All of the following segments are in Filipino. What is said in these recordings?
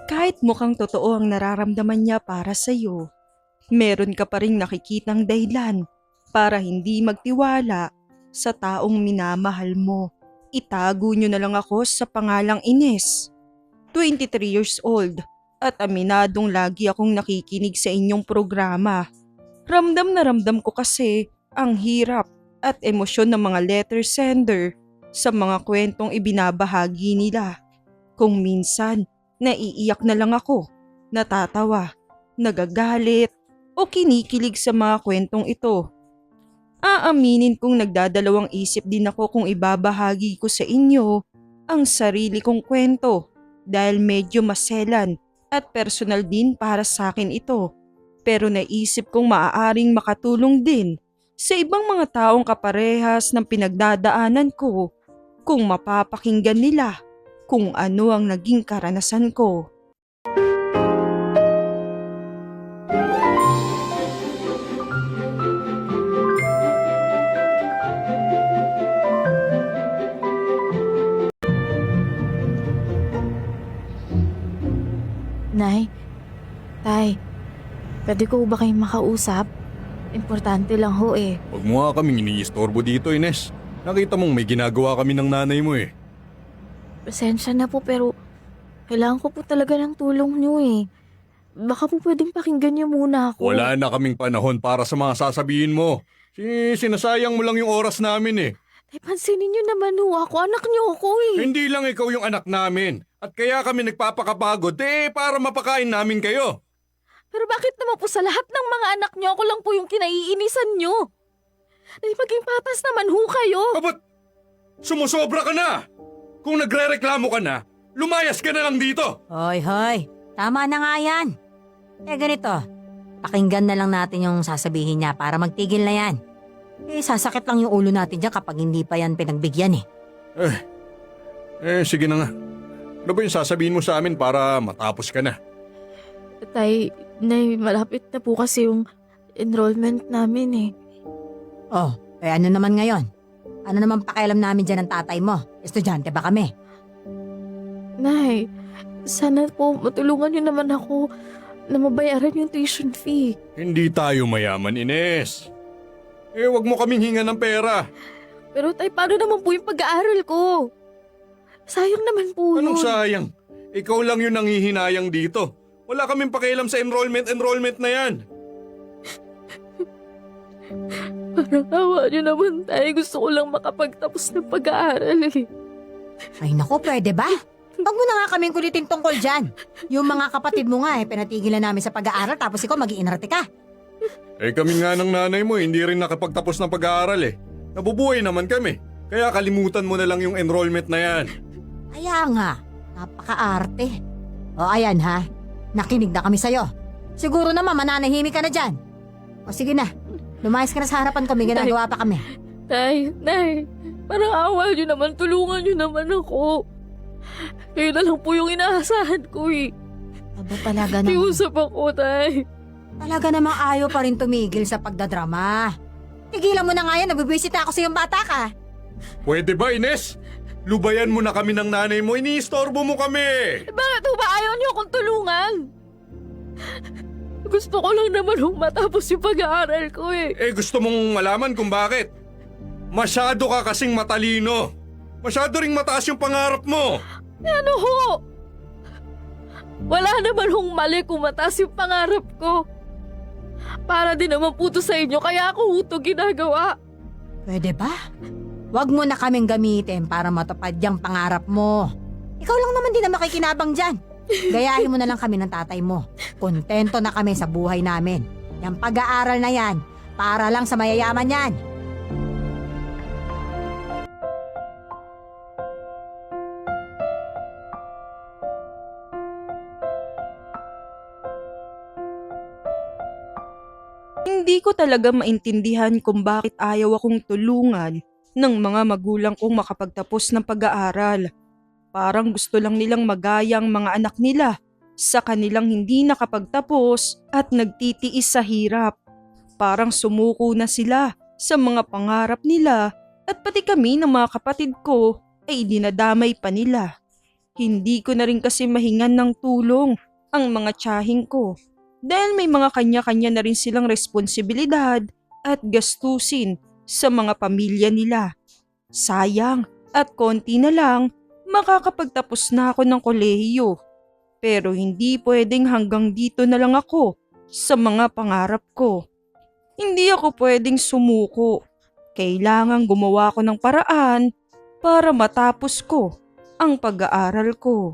Kahit mukhang totoo ang nararamdaman niya para sa'yo, meron ka pa ring nakikitang dahilan para hindi magtiwala sa taong minamahal mo. Itago niyo na lang ako sa pangalang Ines, 23 years old, at aminadong lagi akong nakikinig sa inyong programa. Ramdam na ramdam ko kasi ang hirap at emosyon ng mga letter sender sa mga kwentong ibinabahagi nila. Kung minsan, naiiyak na lang ako, natatawa, nagagalit o kinikilig sa mga kwentong ito. Aaminin kong nagdadalawang isip din ako kung ibabahagi ko sa inyo ang sarili kong kwento dahil medyo maselan at personal din para sa akin ito. Pero naisip kong maaaring makatulong din sa ibang mga taong kaparehas ng pinagdadaanan ko kung mapapakinggan nila kung ano ang naging karanasan ko. Nay, Tay, pwede ko ba kayong makausap? Importante lang ho eh. Huwag mo nga kaming iniistorbo dito, Ines. Nakita mong may ginagawa kami ng nanay mo eh. Pasensya na po pero kailangan ko po talaga ng tulong nyo eh. Baka po pwedeng pakinggan niyo muna ako. Wala na kaming panahon para sa mga sasabihin mo. Sinasayang mo lang yung oras namin eh. Tay, pansinin niyo naman ho ako. Anak niyo ako eh. Hindi lang ikaw yung anak namin. At kaya kami nagpapakapagod para mapakain namin kayo. Pero bakit naman po sa lahat ng mga anak niyo ako lang po yung kinaiinisan niyo? Tay, maging patas naman ho kayo. Ba't sumusobra ka na? Kung nagre-reklamo ka na, lumayas ka na lang dito. Hoy, hoy. Tama na nga yan. Ganito. Pakinggan na lang natin yung sasabihin niya para magtigil na yan. Sasakit lang yung ulo natin dyan kapag hindi pa yan pinagbigyan eh. Sige na nga. Ano ba yung sasabihin mo sa amin para matapos ka na? Tay, Nay, malapit na po kasi yung enrollment namin eh. Oh, ano naman ngayon? Ano naman pakialam namin dyan ng tatay mo? Estudyante ba kami? Nay, sana po matulungan niyo naman ako na mabayaran yung tuition fee. Hindi tayo mayaman, Ines. Wag mo kaming hinga ng pera. Pero tay, paano naman po yung pag-aaral ko? Sayang naman po yun. Anong sayang? Ikaw lang yung nanghihinayang dito. Wala kaming pakialam sa enrollment na yan. Parang awa niyo naman tay. Gusto ko lang makapagtapos ng pag-aaral eh. Ay naku, pwede ba? Huwag mo na nga kaming kulitin tungkol dyan. Yung mga kapatid mo nga pinatigilan namin sa pag-aaral tapos ikaw mag-iinarte ka. Kami nga ng nanay mo hindi rin nakapagtapos ng pag-aaral eh. Nabubuhay naman kami. Kaya kalimutan mo na lang yung enrollment na yan. Kaya nga, napaka-arte. O ayan ha, nakinig na kami sa'yo. Siguro naman mananahimik ka na dyan. O sige na, lumayas ka na sa harapan ko, may ginagawa pa kami. Tay, Nay, parang awa niyo naman. Tulungan niyo naman ako. Kayo na lang po yung inaasahan ko eh. Aba talaga naman. Iusap ako, Tay. Talaga namang ayaw pa rin tumigil sa pagdadrama. Tigilan mo na nga yan, nabibwisit ako sa iyong bata ka. Pwede ba, Ines? Lubayan mo na kami ng nanay mo, iniistorbo mo kami. Bakit ho ba ayaw niyo akong tulungan? Gusto ko lang naman matapos yung pag-aaral ko eh. Gusto mong malaman kung bakit? Masyado ka kasing matalino. Masyado ring mataas yung pangarap mo. Ano ho? Wala naman hong mali kung mataas yung pangarap ko. Para din naman po to sa inyo, kaya ako ho to ginagawa. Pwede ba? Huwag mo na kaming gamitin para matupad yung pangarap mo. Ikaw lang naman din na makikinabang dyan. Gayahin mo na lang kami ng tatay mo. Kontento na kami sa buhay namin. Yung pag-aaral na yan, para lang sa mayayaman yan. Hindi ko talaga maintindihan kung bakit ayaw akong tulungan ng mga magulang kong makapagtapos ng pag-aaral. Parang gusto lang nilang magaya ang mga anak nila sa kanilang hindi nakapagtapos at nagtitiis sa hirap. Parang sumuko na sila sa mga pangarap nila at pati kami ng mga kapatid ko ay dinadamay pa nila. Hindi ko na rin kasi mahingan ng tulong ang mga tiyahing ko dahil may mga kanya-kanya na rin silang responsibilidad at gastusin sa mga pamilya nila. Sayang at konti na lang makakapagtapos na ako ng kolehiyo. Pero hindi pwedeng hanggang dito na lang ako sa mga pangarap ko. Hindi ako pwedeng sumuko. Kailangang gumawa ko ng paraan para matapos ko ang pag-aaral ko.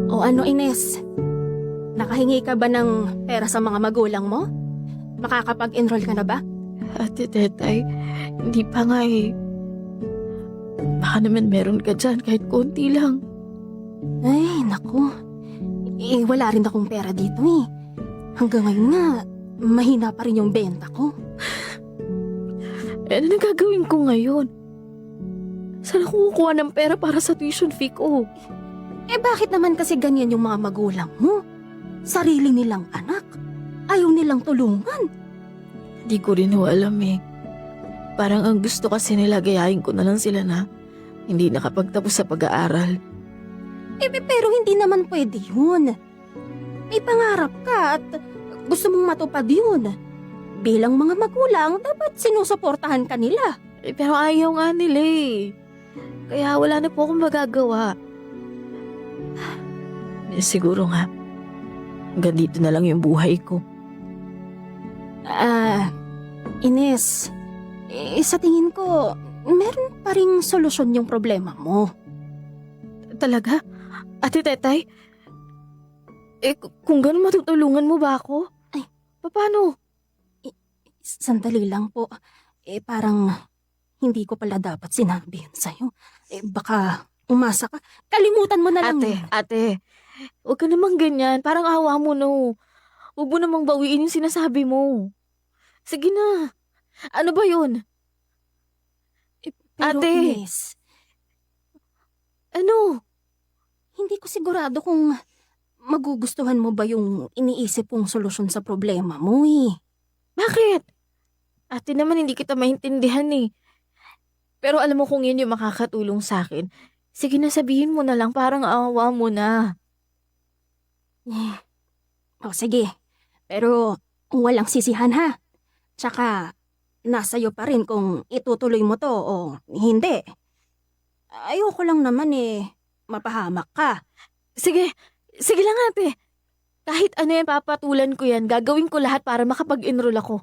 O ano, Ines? Nakahingi ka ba ng pera sa mga magulang mo? Makakapag-enroll ka na ba? Ate Tetay, hindi pa nga eh. Baka naman meron ka dyan kahit konti lang. Ay, naku. Wala rin akong pera dito eh. Hanggang ngayon nga, mahina pa rin yung benta ko. Ano na gagawin ko ngayon? Saan ako kukuha ng pera para sa tuition fee ko? Bakit naman kasi ganyan yung mga magulang mo? Sarili nilang anak. Ayaw nilang tulungan. Di ko rin ho alam eh. Parang ang gusto kasi nila gayahin ko na lang sila na hindi nakapagtapos sa pag-aaral. Pero hindi naman pwede yun. May pangarap ka at gusto mong matupad yun. Bilang mga magulang, dapat sinusuportahan ka nila. Pero ayaw nga nila eh. Kaya wala na po akong magagawa. Siguro nga, hanggang dito na lang yung buhay ko. Ines, sa tingin ko, meron pa ring solusyon yung problema mo. Talaga? Ate Tetay? Kung gano'n matutulungan mo ba ako? Ay. Paano? Sandali lang po. Parang hindi ko pala dapat sinabi yun sa'yo. Baka umasa ka. Kalimutan mo na lang. Ate, huwag ka namang ganyan. Parang awa mo no. Huwag mo namang bawiin yung sinasabi mo. Sige na. Ano ba yun? Pero Ate. Ines, Ano? hindi ko sigurado kung magugustuhan mo ba yung iniisip kong solusyon sa problema mo eh. Bakit? Ate naman hindi kita maintindihan eh. Pero alam mo kung yun yung makakatulong sa akin. Sige na sabihin mo na lang parang awa mo na. Sige. Pero walang sisihan ha. Tsaka nasa'yo pa rin kung itutuloy mo to o hindi. Ayoko lang naman mapahamak ka. Sige lang ate. Kahit ano yan papatulan ko yan, gagawin ko lahat para makapag-enroll ako.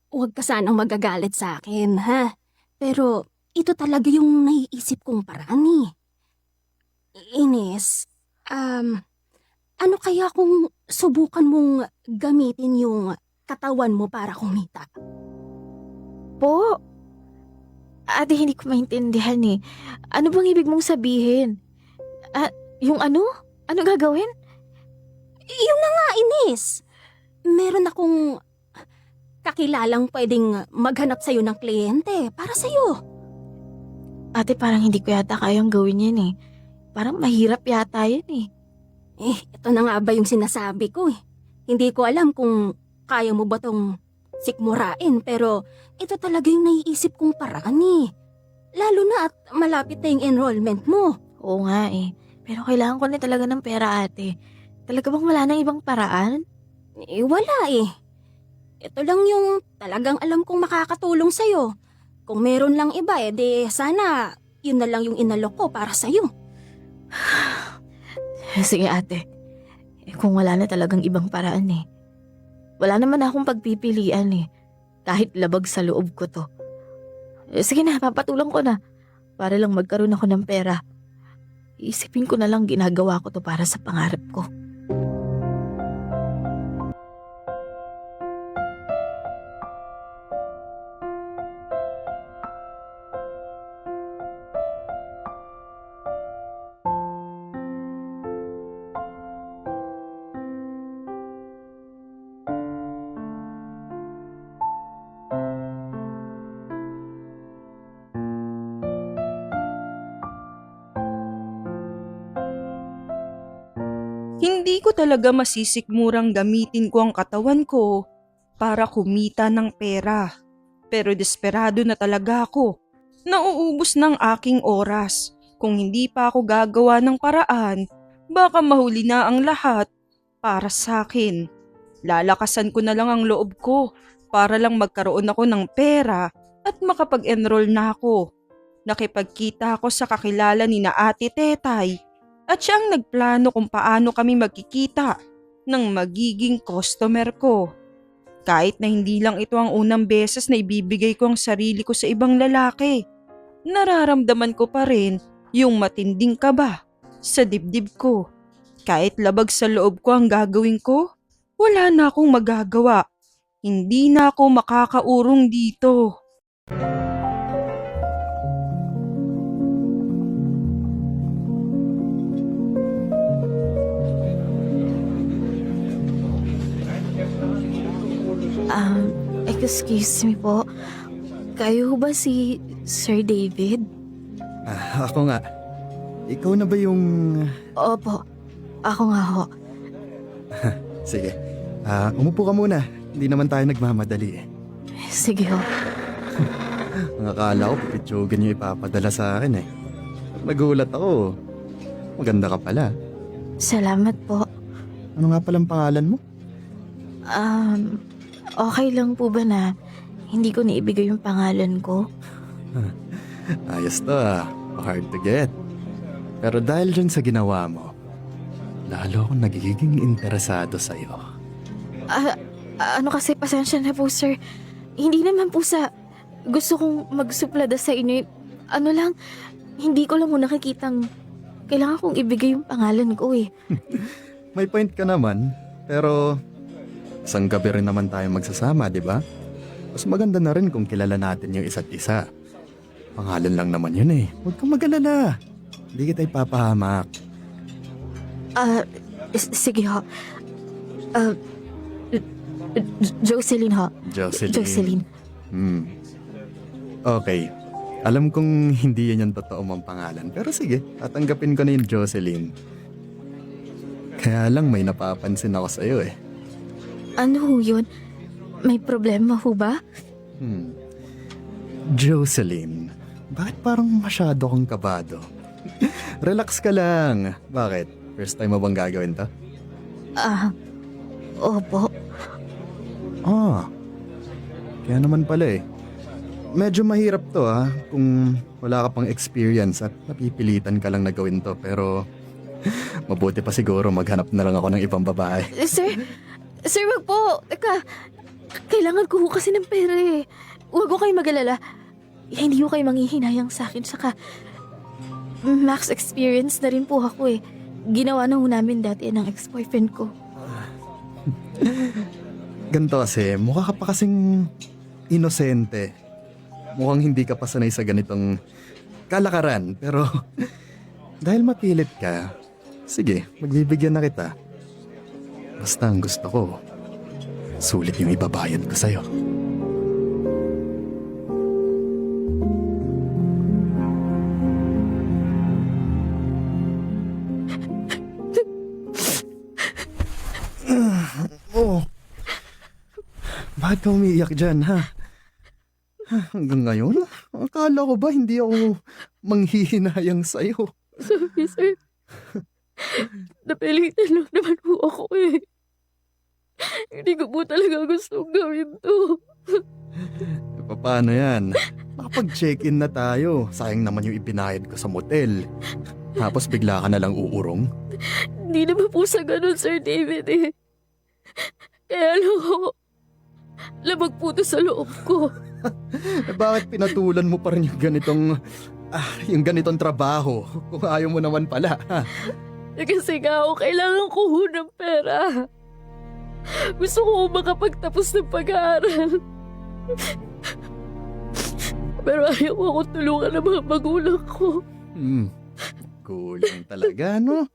Huwag ka sanang magagalit sa akin, ha? Pero ito talaga yung naiisip kong paraan eh. Ines, ano kaya kung subukan mong gamitin yung katawan mo para kumita? Po? Ate, hindi ko maintindihan eh. Ano bang ibig mong sabihin? Yung ano? Ano gagawin? Yun na nga, Ines. Meron akong kakilalang pwedeng maghanap sa'yo ng kliyente para sa'yo. Ate, parang hindi ko yata kayang gawin yan eh. Parang mahirap yata yan eh. Ito na nga ba yung sinasabi ko eh. Hindi ko alam kung kaya mo ba tong sikmurain, pero ito talaga yung naiisip kong paraan eh. Lalo na at malapit na yung enrollment mo. Oo nga eh. Pero kailangan ko na talaga ng pera ate. Talaga bang wala nang ibang paraan? Wala eh. Ito lang yung talagang alam kong makakatulong sa'yo. Kung meron lang iba sana yun na lang yung inalok ko para sa'yo. Sige ate. Kung wala na talagang ibang paraan eh. Wala naman akong pagpipilian eh. Kahit labag sa loob ko to. Sige na, papatulang ko na. Para lang magkaroon ako ng pera. Isipin ko na lang ginagawa ko to para sa pangarap ko. Hindi ko talaga masisikmurang gamitin ko ang katawan ko para kumita ng pera. Pero desperado na talaga ako. Nauubos ng aking oras. Kung hindi pa ako gagawa ng paraan, baka mahuli na ang lahat para sa akin. Lalakasan ko na lang ang loob ko para lang magkaroon ako ng pera at makapag-enroll na ako. Nakipagkita ako sa kakilala ni na Ate Tetay at siya ang nagplano kung paano kami magkikita ng magiging customer ko. Kahit na hindi lang ito ang unang beses na ibibigay ko ang sarili ko sa ibang lalaki, nararamdaman ko pa rin yung matinding kaba sa dibdib ko. Kahit labag sa loob ko ang gagawin ko, wala na akong magagawa. Hindi na ako makakaurong dito. Excuse me po. Kayo ba si Sir David? Ako nga. Ikaw na ba yung... Opo, ako nga ho. Sige. Umupo ka muna. Hindi naman tayo nagmamadali eh. Sige ho. Ang akala ko, pipitsugin yung ipapadala sa akin eh. Nagulat ako. Maganda ka pala. Salamat po. Ano nga palang pangalan mo? Okay lang po ba na hindi ko naibigay yung pangalan ko? Ayos to hard to get. Pero dahil dyan sa ginawa mo, lalo akong nagiging interesado sa'yo. Ano kasi, pasensya na po sir. Hindi naman po sa gusto kong magsuplada sa inyo. Ano lang, hindi ko lang muna nakikitang kailangan kong ibigay yung pangalan ko eh. May point ka naman, pero isang gabi rin naman tayo magsasama, di ba? Mas maganda na rin kung kilala natin yung isa't isa. Pangalan lang naman yun eh. Huwag kang mag-alala. Hindi kita ipapahamak. Sige ho. Jocelyn ho. Jocelyn. Okay. Alam kong hindi yan yung totoo mong pangalan. Pero sige, tatanggapin ko na yung Jocelyn. Kaya lang may napapansin ako sa'yo eh. Ano ho yun? May problema ho ba? Jocelyn, bakit parang masyado kang kabado? Relax ka lang. Bakit? First time mo bang gagawin to? Opo. Kaya naman pala eh. Medyo mahirap to kung wala ka pang experience at napipilitan ka lang na gawin to. Pero mabuti pa siguro maghanap na lang ako ng ibang babae. Sir, wag po. Teka, kailangan ko ho kasi ng pera eh. Huwag ko kayo mag-alala. Hindi ko kayo manghihinayang sa akin. Saka, max experience na rin po ako eh. Ginawa na ho namin dati ng ex-boyfriend ko. Ganito kasi, mukha ka pa kasing inosente. Mukhang hindi ka pa sanay sa ganitong kalakaran. Pero dahil mapilit ka, sige, magbibigyan na kita. Basta ang gusto ko, sulit yung ibabayad ko sa'yo. Bakit ka umiiyak dyan, ha? Hanggang ngayon, akala ko ba hindi ako manghihinayang sa'yo? Sorry, sir. Napilitan lang naman po ako eh. Hindi ko po talaga gustong gawin to. Paano yan? Nakapag-check-in na tayo. Sayang naman yung ibinayad ko sa motel. Tapos bigla ka na lang uurong. Hindi naman po sa ganun, Sir David eh. Kaya lang ako, labag po to sa loob ko. Bakit pinatulan mo pa rin yung ganitong trabaho kung ayaw mo naman pala? Kasi nga ako, kailangan ko ho ng pera. Gusto ko makapagtapos ng pag-aaral. Pero ayaw ako tulungan ng mga magulang ko. Kulang talaga, no?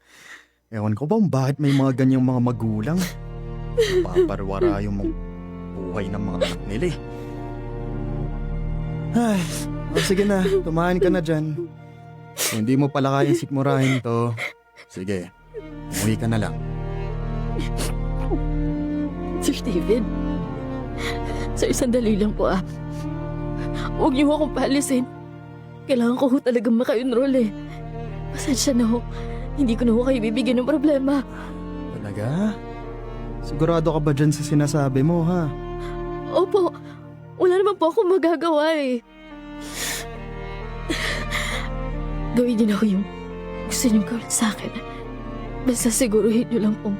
Ewan ko ba bakit may mga ganyang mga magulang? Paparwara yung buhay ng mga anak nila eh. Ay, sige na, tumahan ka na dyan. Kung hindi mo pala kayang sikmurahin to, sige, umuwi ka na lang. Sir David. Sir, sandali lang po ah. Huwag niyo akong paalisin. Kailangan ko ho talagang maka-enroll eh. Pasensya na ho. Hindi ko na ho kayo bibigyan ng problema. Talaga? Sigurado ka ba dyan sa sinasabi mo, ha? Opo, wala naman po akong magagawa eh. Gawin niyo na ho yung gusto niyong gawin sa akin. Basta siguruhin niyo lang pong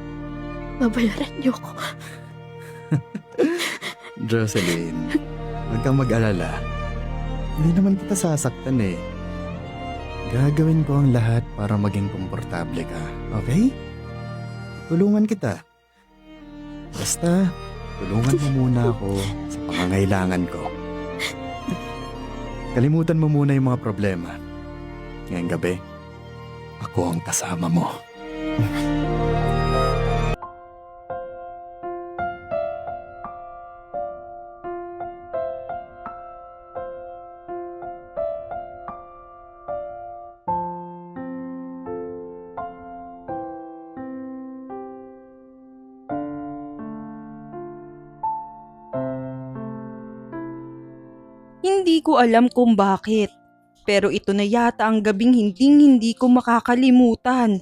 babayaran niyo ko. Jocelyn, huwag kang mag-alala. Hindi naman kita sasaktan eh. Gagawin ko ang lahat para maging komportable ka, okay? Tulungan kita. Basta, tulungan mo muna ako sa pangangailangan ko. Kalimutan mo muna yung mga problema. Ngayong gabi, ako ang kasama mo. Hindi ko alam kung bakit, pero ito na yata ang gabing hindi ko makakalimutan.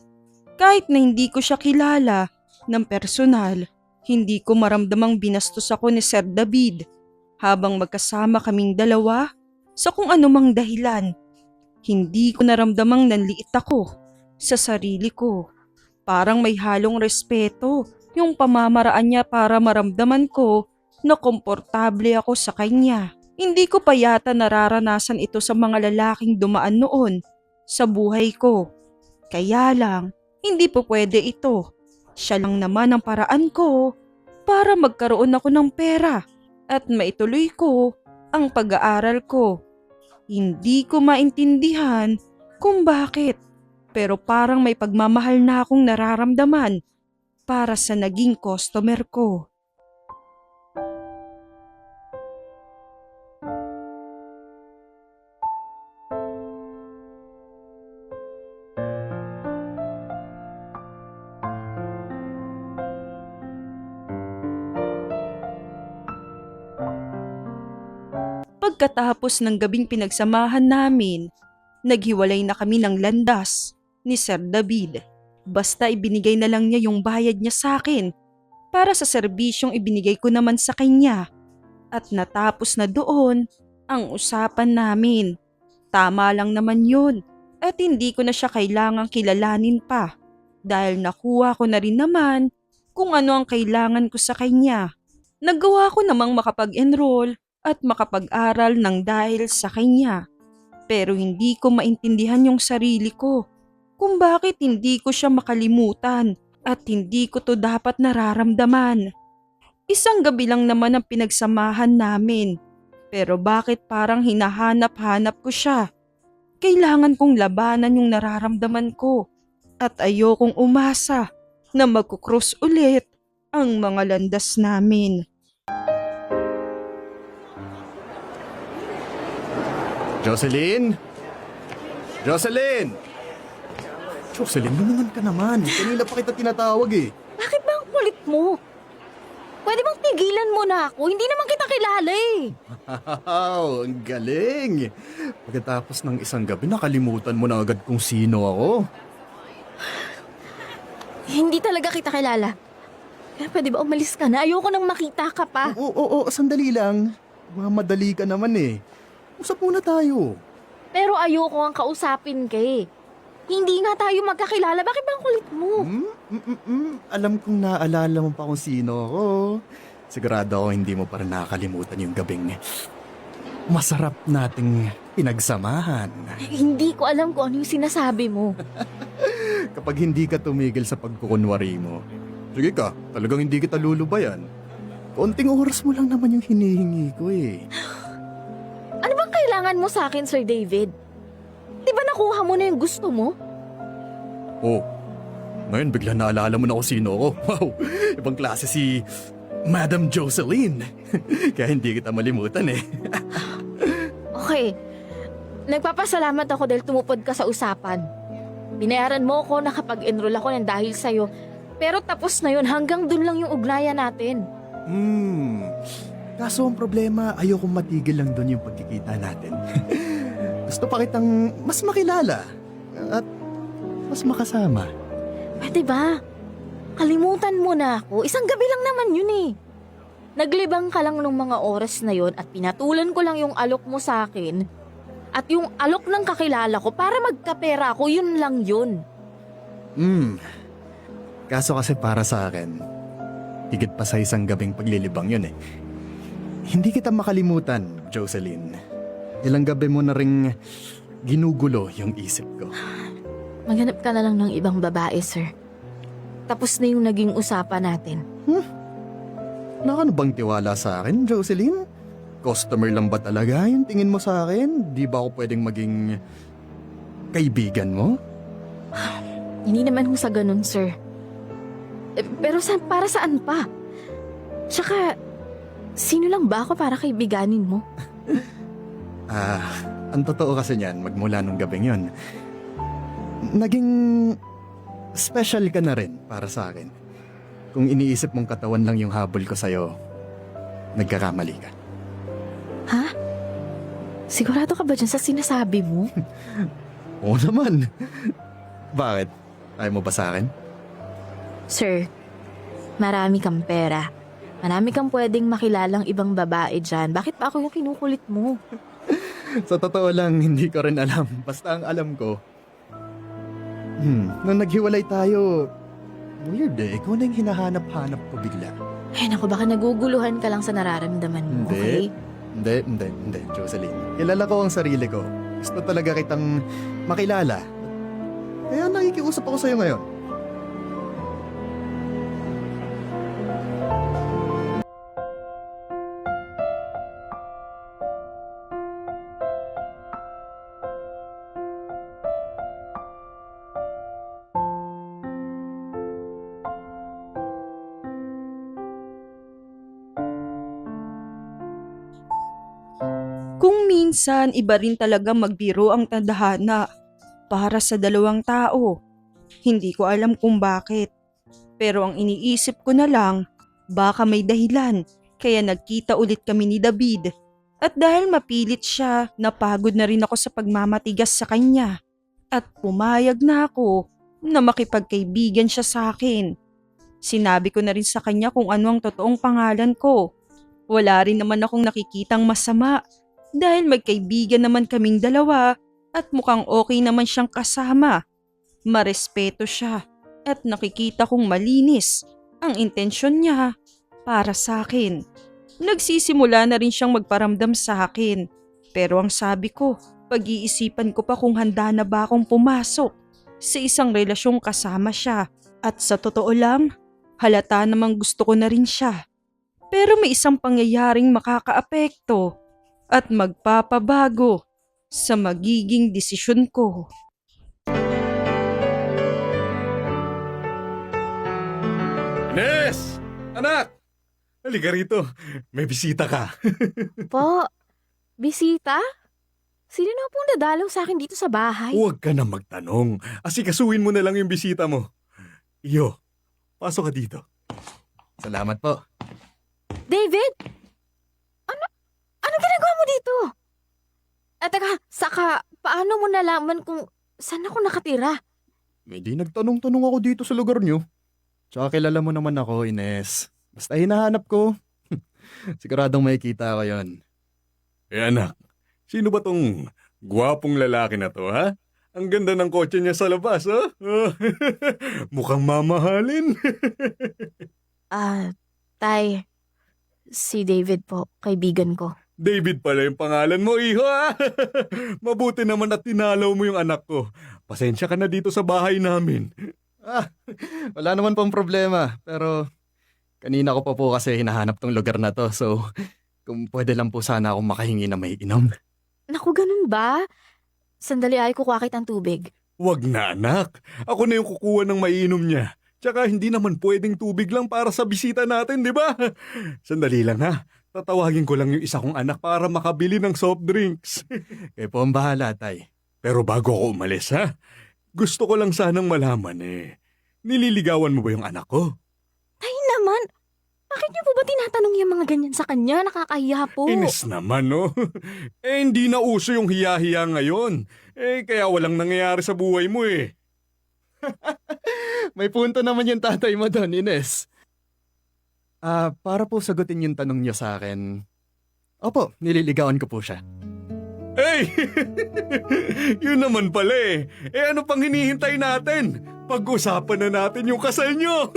Kahit na hindi ko siya kilala ng personal, hindi ko maramdamang binastos ako ni Sir David habang magkasama kaming dalawa sa kung anumang dahilan. Hindi ko naramdamang nanliit ako sa sarili ko. Parang may halong respeto yung pamamaraan niya para maramdaman ko na komportable ako sa kanya. Hindi ko pa yata nararanasan ito sa mga lalaking dumaan noon sa buhay ko. Kaya lang, hindi po pwede ito. Siya lang naman ang paraan ko para magkaroon ako ng pera at maituloy ko ang pag-aaral ko. Hindi ko maintindihan kung bakit, pero parang may pagmamahal na akong nararamdaman para sa naging customer ko. Pagkatapos ng gabing pinagsamahan namin, naghiwalay na kami ng landas ni Sir David. Basta ibinigay na lang niya yung bayad niya sa akin para sa serbisyong ibinigay ko naman sa kanya. At natapos na doon ang usapan namin. Tama lang naman yun at hindi ko na siya kailangang kilalanin pa dahil nakuha ko na rin naman kung ano ang kailangan ko sa kanya. Nagawa ko namang makapag-enroll at makapag-aral ng dahil sa kanya. Pero hindi ko maintindihan yung sarili ko kung bakit hindi ko siya makalimutan at hindi ko to dapat nararamdaman. Isang gabi lang naman ang pinagsamahan namin, pero bakit parang hinahanap-hanap ko siya? Kailangan kong labanan yung nararamdaman ko at ayokong umasa na magkukrus ulit ang mga landas namin. Jocelyn? Jocelyn! Jocelyn, lumungan ka naman. Kanina pa kita tinatawag eh. Bakit ba ang kulit mo? Pwede bang tigilan mo na ako? Hindi naman kita kilala eh. Wow, ang galing. Pagkatapos ng isang gabi, nakalimutan mo na agad kung sino ako. Hindi talaga kita kilala. Kaya pwede ba umalis ka na? Ayoko nang makita ka pa. Oo, sandali lang. Mamadali ka naman eh. Usap muna tayo. Pero ayoko ang kausapin ka eh. Hindi nga tayo magkakilala. Bakit ba ang kulit mo? Alam kong naalala mo pa kung sino ako. Sigurado ako hindi mo pa rin nakakalimutan yung gabing masarap nating pinagsamahan. Hindi ko alam kung ano yung sinasabi mo. Kapag hindi ka tumigil sa pagkukunwari mo, sige ka, talagang hindi kita lulubayan. Konting oras mo lang naman yung hinihingi ko eh. Ano bang kailangan mo sa akin, Sir David? Di ba nakuha mo na yung gusto mo? Oh, ngayon bigla naalala mo na kung sino ako. Wow, ibang klase si Madam Jocelyn. Kaya hindi kita malimutan eh. Okay. Nagpapasalamat ako dahil tumupad ka sa usapan. Binayaran mo ako na kapag enroll ako ng dahil sa'yo. Pero tapos na yun, hanggang dun lang yung ugnayan natin. Kaso ang problema, ayokong matigil lang doon yung pagkikita natin. Gusto pa kitang mas makilala at mas makasama. Pwede ba? Kalimutan mo na ako. Isang gabi lang naman yun eh. Naglibang ka lang nung mga oras na yon at pinatulan ko lang yung alok mo sa akin at yung alok ng kakilala ko para magkapera ako, yun lang yun. Kaso kasi para sa akin, higit pa sa isang gabing paglilibang yun eh. Hindi kita makalimutan, Jocelyn. Ilang gabi mo na ring ginugulo yung isip ko. Maghanap ka na lang ng ibang babae, sir. Tapos na yung naging usapan natin. Wala ka na bang tiwala sa akin, Jocelyn? Customer lang ba talaga yung tingin mo sa akin? Di ba ako pwedeng maging kaibigan mo? Hindi naman ho sa ganun, sir. Pero para saan pa? Tsaka, sino lang ba ako para kaibiganin mo? Ang totoo kasi niyan, magmula nung gabing yun, naging special ka na rin para sa akin. Kung iniisip mong katawan lang yung habol ko sa'yo, nagkakamali ka. Ha? Sigurado ka ba dyan sa sinasabi mo? Oo naman. Bakit? Ayaw mo ba sa akin? Sir, marami kang pera. Marami kang pwedeng makilalang ibang babae dyan. Bakit pa ako yung kinukulit mo? Sa totoo lang, hindi ko rin alam. Basta ang alam ko, nung naghiwalay tayo, weird eh. Ikaw na yung hinahanap-hanap ko bigla. Ay naku, baka naguguluhan ka lang sa nararamdaman mo, okay? Hindi, Jocelyn. Kilala ko ang sarili ko. Gusto talaga kitang makilala. Kaya nakikiusap ako sa'yo ngayon. Kung minsan iba rin talaga magbiro ang tadhana para sa dalawang tao. Hindi ko alam kung bakit. Pero ang iniisip ko na lang, baka may dahilan kaya nagkita ulit kami ni David. At dahil mapilit siya, napagod na rin ako sa pagmamatigas sa kanya. At pumayag na ako na makipagkaibigan siya sa akin. Sinabi ko na rin sa kanya kung ano ang totoong pangalan ko. Wala rin naman akong nakikitang masama dahil magkaibigan naman kaming dalawa at mukhang okay naman siyang kasama. Marespeto siya at nakikita kong malinis ang intensyon niya para sa akin. Nagsisimula na rin siyang magparamdam sa akin. Pero ang sabi ko, pag-iisipan ko pa kung handa na ba akong pumasok sa isang relasyong kasama siya. At sa totoo lang, halata namang gusto ko na rin siya. Pero may isang pangyayaring makakaapekto at magpapabago sa magiging desisyon ko. Ines! Anak! Halika rito. May bisita ka. Po, bisita? Sino na pong dadalaw sa akin dito sa bahay? Huwag ka na magtanong. Asikasuhin mo na lang yung bisita mo. Iyo, pasok ka dito. Salamat po. David? Ano ginagawa mo dito? At saka, paano mo nalaman kung saan ako nakatira? Hindi nagtanong-tanong ako dito sa lugar nyo. Tsaka kilala mo naman ako, Ines. Basta hinahanap ko. Siguradong makikita ko yon. Anak, sino ba tong gwapong lalaki na to, ha? Ang ganda ng kotse niya sa labas, ha? Mukhang mamahalin. Tay, si David po, kaibigan ko. David pala yung pangalan mo, iho, ha? Mabuti naman at tinalaw mo yung anak ko. Pasensya ka na dito sa bahay namin. Wala naman pong problema. Pero kanina ko pa po kasi hinahanap tong lugar na to. So, kung pwede lang po sana akong makahingi na may inom. Naku, ganun ba? Sandali ay kukuha kitang tubig. Wag na, anak. Ako na yung kukuha ng maiinom niya. Tsaka hindi naman pwedeng tubig lang para sa bisita natin, di ba? Sandali lang, ha? Tatawagin ko lang yung isa kong anak para makabili ng soft drinks. Kayo po ang bahala, tay. Pero bago ako umalis, ha? Gusto ko lang sanang malaman, Nililigawan mo ba yung anak ko? Ay naman, bakit niyo po ba tinatanong yung mga ganyan sa kanya? Nakakahiya po. Inis naman, no? Hindi na uso yung hiya-hiya ngayon. Kaya walang nangyayari sa buhay mo eh. May punto naman yung tatay mo doon, Ines. Para po sagutin yung tanong niyo sa akin. Opo, nililigawan ko po siya. Hey! Yun naman pala eh. Ano pang hinihintay natin? Pag-usapan na natin yung kasal nyo.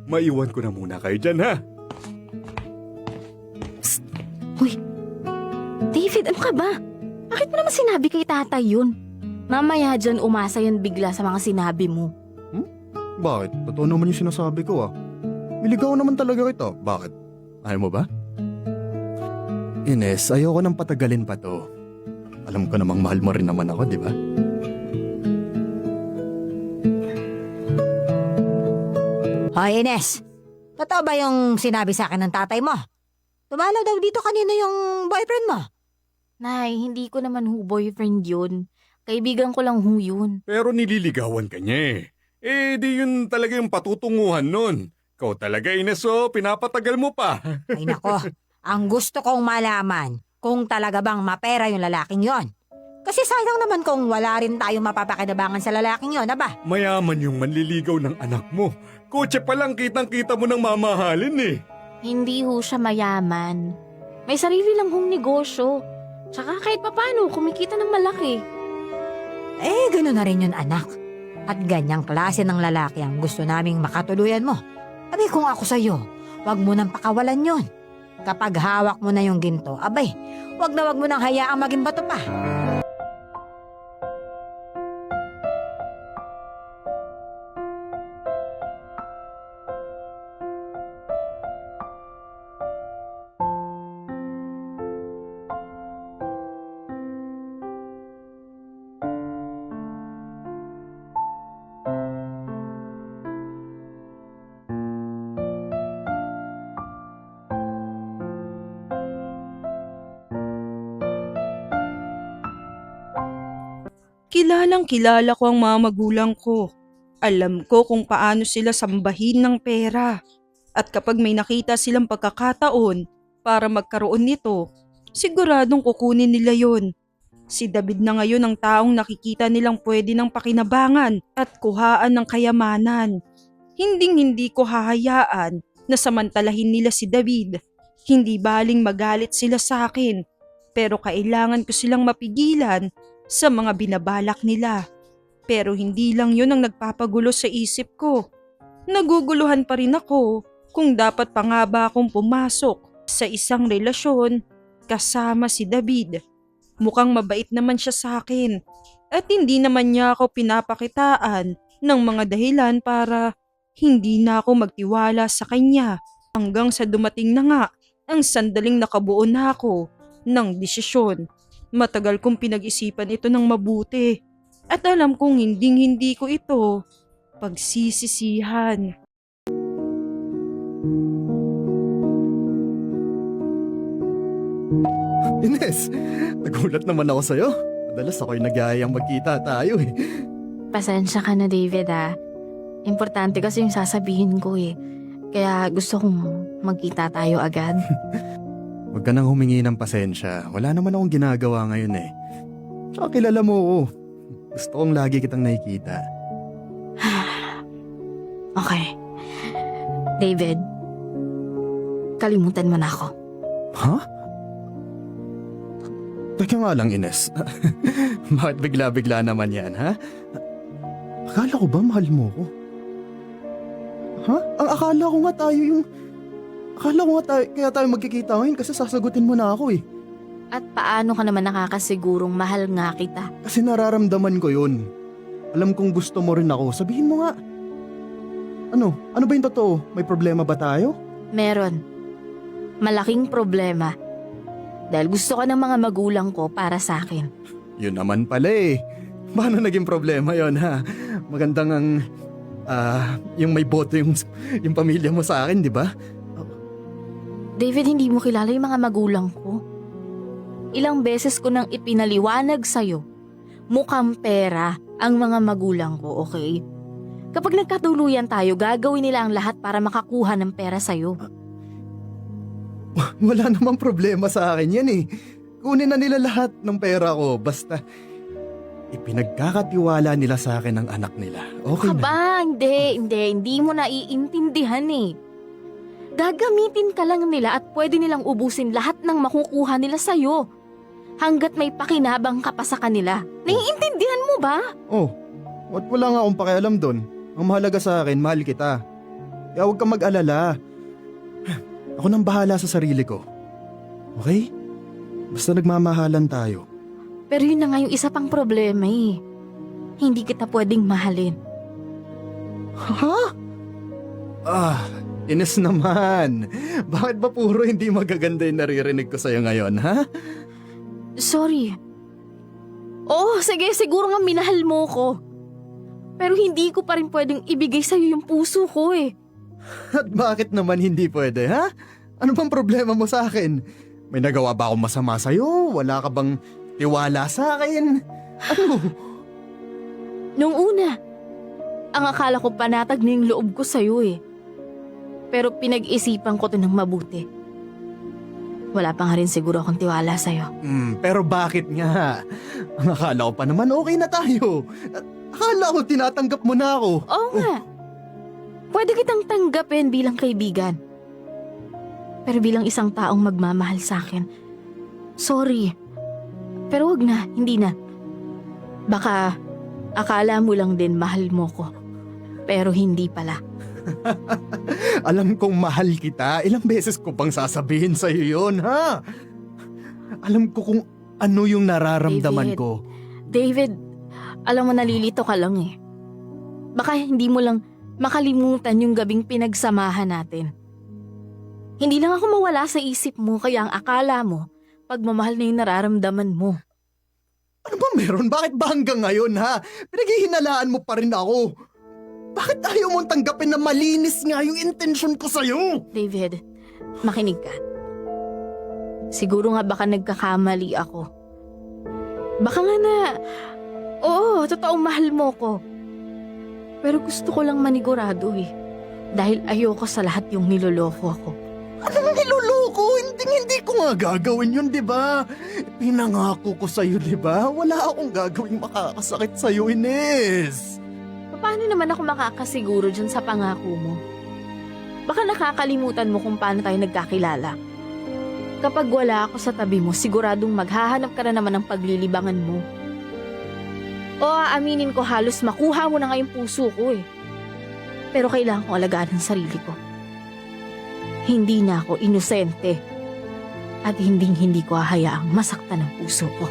Maiwan ko na muna kayo dyan, ha? Uy, David, ano ka ba? Bakit mo naman sinabi kay tatay yun? Mamaya dyan umasa yan bigla sa mga sinabi mo. Bakit? Totoo naman yung sinasabi ko Niligawan naman talaga kita. Bakit? Ayaw mo ba? Ines, ayoko nang patagalin pa to. Alam ko namang mahal mo rin naman ako, di ba? Hoy, Ines. Totoo ba yung sinabi sa akin ng tatay mo? Tumalaw daw dito kanino yung boyfriend mo? Nay, hindi ko naman boyfriend yun. Kaibigan ko lang yun. Pero nililigawan ka niya eh. Di yun talaga yung patutunguhan nun. Ikaw talaga, Ines, pinapatagal mo pa. Ay nako, ang gusto kong malaman kung talaga bang mapera yung lalaking yon. Kasi sayang naman kung wala rin tayong mapapakinabangan sa lalaking yon, aba? Mayaman yung manliligaw ng anak mo. Kotse pa lang kitang-kita mo ng mamahalin eh. Hindi siya mayaman. May sarili lang negosyo. Tsaka kahit papano, kumikita ng malaki. Gano'n na rin yun, anak. At ganyang klase ng lalaki ang gusto naming makatuluyan mo. Abi, kung ako sa'yo, wag mo nang pakawalan yon. Kapag hawak mo na yung ginto, abay, wag mo nang hayaang maging bato pa. Kilalang kilala ko ang mga magulang ko. Alam ko kung paano sila sambahin ng pera. At kapag may nakita silang pagkakataon para magkaroon nito, siguradong kukunin nila yon. Si David na ngayon ang taong nakikita nilang pwede ng pakinabangan at kuhaan ng kayamanan. Hinding-hindi ko hahayaan na samantalahin nila si David. Hindi baling magalit sila sa akin, pero kailangan ko silang mapigilan sa mga binabalak nila. Pero hindi lang yun ang nagpapagulo sa isip ko. Naguguluhan pa rin ako kung dapat pa nga ba akong pumasok sa isang relasyon kasama si David. Mukhang mabait naman siya sa akin at hindi naman niya ako pinapakitaan ng mga dahilan para hindi na ako magtiwala sa kanya hanggang sa dumating na nga ang sandaling nakabuo na ako ng desisyon. Matagal kong pinag-isipan ito ng mabuti at alam kong hindi ko ito pagsisisihan. Ines, nagulat naman ako sa'yo. Madalas ako'y nag-aayang magkita tayo Pasensya ka na, David, Importante kasi yung sasabihin ko Kaya gusto kong magkita tayo agad. Huwag ka nang humingi ng pasensya. Wala naman akong ginagawa ngayon Tsaka kilala mo ako. Gusto kong lagi kitang nakikita. Okay. David, kalimutan mo na ako. Ha? Teka nga lang, Ines. Bakit bigla-bigla naman yan, ha? Akala ko ba mahal mo ko? Ha? Ang akala ko nga tayo yung... Akala ko nga kaya tayo magkikita ngayon kasi sasagutin mo na ako At paano ka naman nakakasigurong mahal nga kita? Kasi nararamdaman ko yun. Alam kong gusto mo rin ako. Sabihin mo nga. Ano? Ano ba yung totoo? May problema ba tayo? Meron. Malaking problema. Dahil gusto ka ng mga magulang ko para sa akin. Yun naman pala Paano naging problema yon ha? Magandang ang... yung may boto yung pamilya mo sa akin, di ba? David, hindi mo kilala yung mga magulang ko. Ilang beses ko nang ipinaliwanag sa'yo. Mukhang pera ang mga magulang ko, okay? Kapag nagkatuluyan tayo, gagawin nila ang lahat para makakuha ng pera sa'yo. Wala namang problema sa akin yan eh. Kunin na nila lahat ng pera ko. Basta ipinagkakatiwala nila sa akin ang anak nila. Okay na. Aba, hindi mo naiintindihan eh. Gagamitin ka lang nila at pwede nilang ubusin lahat ng makukuha nila sa'yo. Hanggat may pakinabang ka pa sa kanila. Naiintindihan mo ba? Oh, at wala nga akong pakialam doon. Ang mahalaga sa akin, mahal kita. Kaya huwag kang mag-alala. Ako nang bahala sa sarili ko. Okay? Basta nagmamahalan tayo. Pero yun na nga yung isa pang problema eh. Hindi kita pwedeng mahalin. Ha? Ines naman. Bakit ba puro hindi magaganda yung naririnig ko sa'yo ngayon, ha? Sorry. Oo, sige, siguro nga minahal mo ko. Pero hindi ko pa rin pwedeng ibigay sa'yo yung puso ko eh. At bakit naman hindi pwede, ha? Ano bang problema mo sa akin? May nagawa ba akong masama sa'yo? Wala ka bang tiwala sa akin? Ano? Nung una, ang akala ko panatag na yung loob ko sa'yo eh. Pero pinag-isipan ko to ng mabuti. Wala pa nga rin siguro akong tiwala sa'yo. Pero bakit nga? Ang akala ko pa naman okay na tayo. Akala ko tinatanggap mo na ako. Oo nga. Pwede kitang tanggapin bilang kaibigan. Pero bilang isang taong magmamahal sa akin, sorry. Pero wag na, hindi na. Baka akala mo lang din mahal mo ko. Pero hindi pala. Alam kong mahal kita. Ilang beses ko pang sasabihin sa'yo yun, ha? Alam ko kung ano yung nararamdaman David. ko. David, alam mo nalilito ka lang eh. Baka hindi mo lang makalimutan yung gabing pinagsamahan natin. Hindi lang ako mawala sa isip mo kaya ang akala mo, pagmamahal na yung nararamdaman mo. Ano ba meron? Bakit ba hanggang ngayon, ha? Pinaghihinalaan mo pa rin ako. Bakit ayaw mong tanggapin na malinis nga yung intensyon ko sa'yo? David, makinig ka. Siguro nga baka nagkakamali ako. Baka nga na, oo, totoong mahal mo ko. Pero gusto ko lang manigurado eh. Dahil ayoko sa lahat yung niloloko ako. Anong niloloko? Hindi ko nga gagawin yun, di ba? Pinangako ko sa'yo, di ba? Wala akong gagawing makakasakit sa'yo, Ines. Paano naman ako makakasiguro dyan sa pangako mo? Baka nakakalimutan mo kung paano tayo nagkakilala. Kapag wala ako sa tabi mo, siguradong maghahanap ka na naman ng paglilibangan mo. O aaminin ko halos makuha mo na nga yung puso ko eh. Pero kailangan kong alagaan ang sarili ko. Hindi na ako inosente. At hindi ko hahayaang masaktan ang puso ko.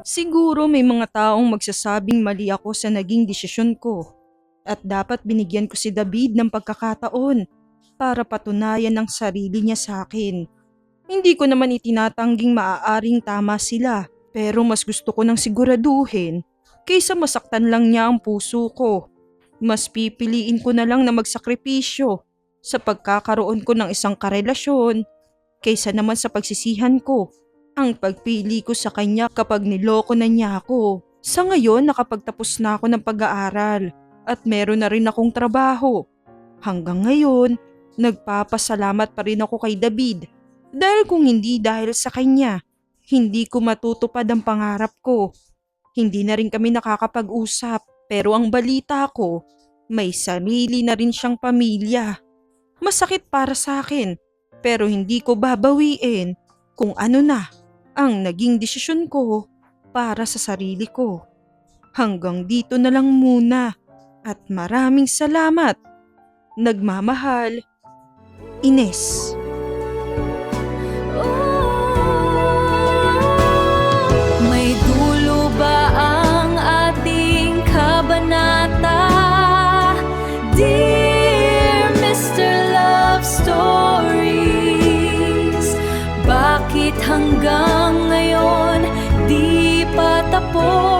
Siguro may mga taong magsasabing mali ako sa naging desisyon ko at dapat binigyan ko si David ng pagkakataon para patunayan ang sarili niya sa akin. Hindi ko naman itinatangging maaaring tama sila pero mas gusto ko nang siguraduhin kaysa masaktan lang niya ang puso ko. Mas pipiliin ko na lang na magsakripisyo sa pagkakaroon ko ng isang karelasyon kaysa naman sa pagsisihan ko ang pagpili ko sa kanya kapag niloko na niya ako. Sa ngayon nakapagtapos na ako ng pag-aaral at meron na rin akong trabaho. Hanggang ngayon, nagpapasalamat pa rin ako kay David dahil kung hindi dahil sa kanya, hindi ko matutupad ang pangarap ko. Hindi na rin kami nakakapag-usap pero ang balita ko, may sarili na rin siyang pamilya. Masakit para sa akin pero hindi ko babawiin kung ano na ang naging desisyon ko para sa sarili ko. Hanggang dito na lang muna at maraming salamat. Nagmamahal, Ines. May dulo ba hanggang ngayon di pa tapos.